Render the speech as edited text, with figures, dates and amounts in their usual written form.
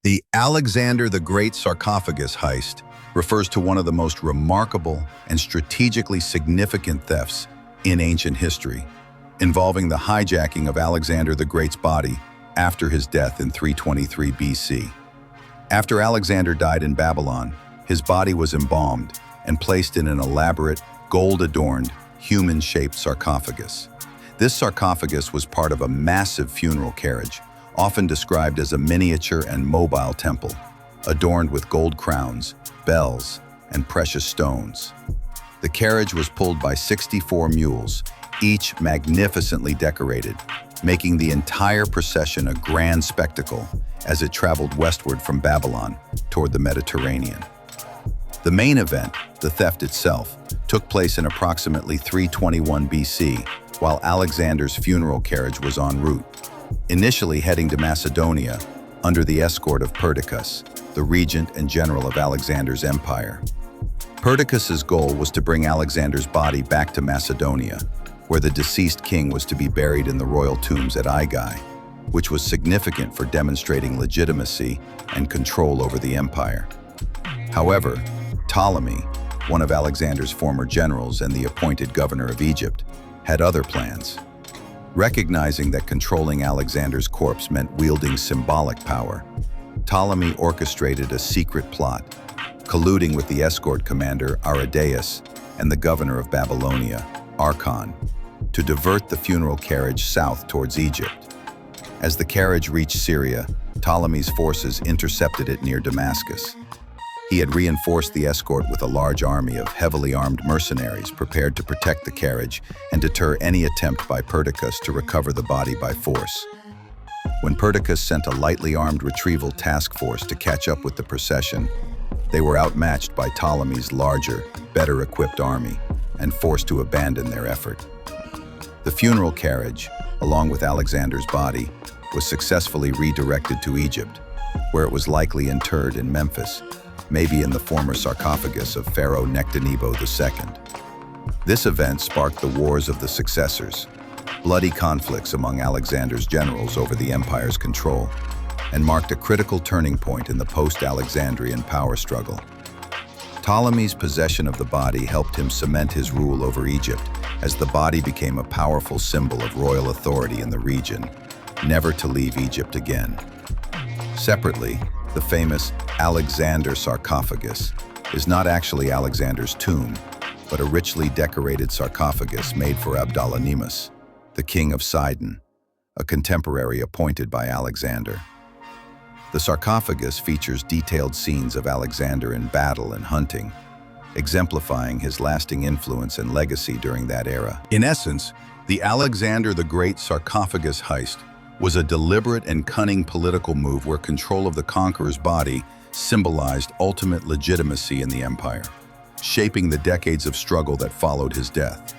The Alexander the Great sarcophagus heist refers to one of the most remarkable and strategically significant thefts in ancient history, involving the hijacking of Alexander the Great's body after his death in 323 BC. After Alexander died in Babylon, his body was embalmed and placed in an elaborate, gold-adorned, human-shaped sarcophagus. This sarcophagus was part of a massive funeral carriage, often described as a miniature and mobile temple, adorned with gold crowns, bells, and precious stones. The carriage was pulled by 64 mules, each magnificently decorated, making the entire procession a grand spectacle as it traveled westward from Babylon toward the Mediterranean. The main event, the theft itself, took place in approximately 321 BC, while Alexander's funeral carriage was en route, initially heading to Macedonia under the escort of Perdiccas, the regent and general of Alexander's empire. Perdiccas's goal was to bring Alexander's body back to Macedonia, where the deceased king was to be buried in the royal tombs at Aigai, which was significant for demonstrating legitimacy and control over the empire. However, Ptolemy, one of Alexander's former generals and the appointed governor of Egypt, had other plans. Recognizing that controlling Alexander's corpse meant wielding symbolic power, Ptolemy orchestrated a secret plot, colluding with the escort commander Audacious and the governor of Babylonia, Archon, to divert the funeral carriage south towards Egypt. As the carriage reached Syria, Ptolemy's forces intercepted it near Damascus. He had reinforced the escort with a large army of heavily armed mercenaries prepared to protect the carriage and deter any attempt by Perdiccas to recover the body by force. When Perdiccas sent a lightly armed retrieval task force to catch up with the procession, they were outmatched by Ptolemy's larger, better-equipped army and forced to abandon their effort. The funeral carriage, along with Alexander's body, was successfully redirected to Egypt, where it was likely interred in Memphis, maybe in the former sarcophagus of Pharaoh Nectanebo II. This event sparked the Wars of the Successors, bloody conflicts among Alexander's generals over the empire's control, and marked a critical turning point in the post-Alexandrian power struggle. Ptolemy's possession of the body helped him cement his rule over Egypt, as the body became a powerful symbol of royal authority in the region, never to leave Egypt again. Separately, the famous Alexander sarcophagus is not actually Alexander's tomb, but a richly decorated sarcophagus made for Abdalanimus, the king of Sidon, a contemporary appointed by Alexander. The sarcophagus features detailed scenes of Alexander in battle and hunting, exemplifying his lasting influence and legacy during that era. In essence, the Alexander the Great sarcophagus heist was a deliberate and cunning political move where control of the conqueror's body symbolized ultimate legitimacy in the empire, shaping the decades of struggle that followed his death.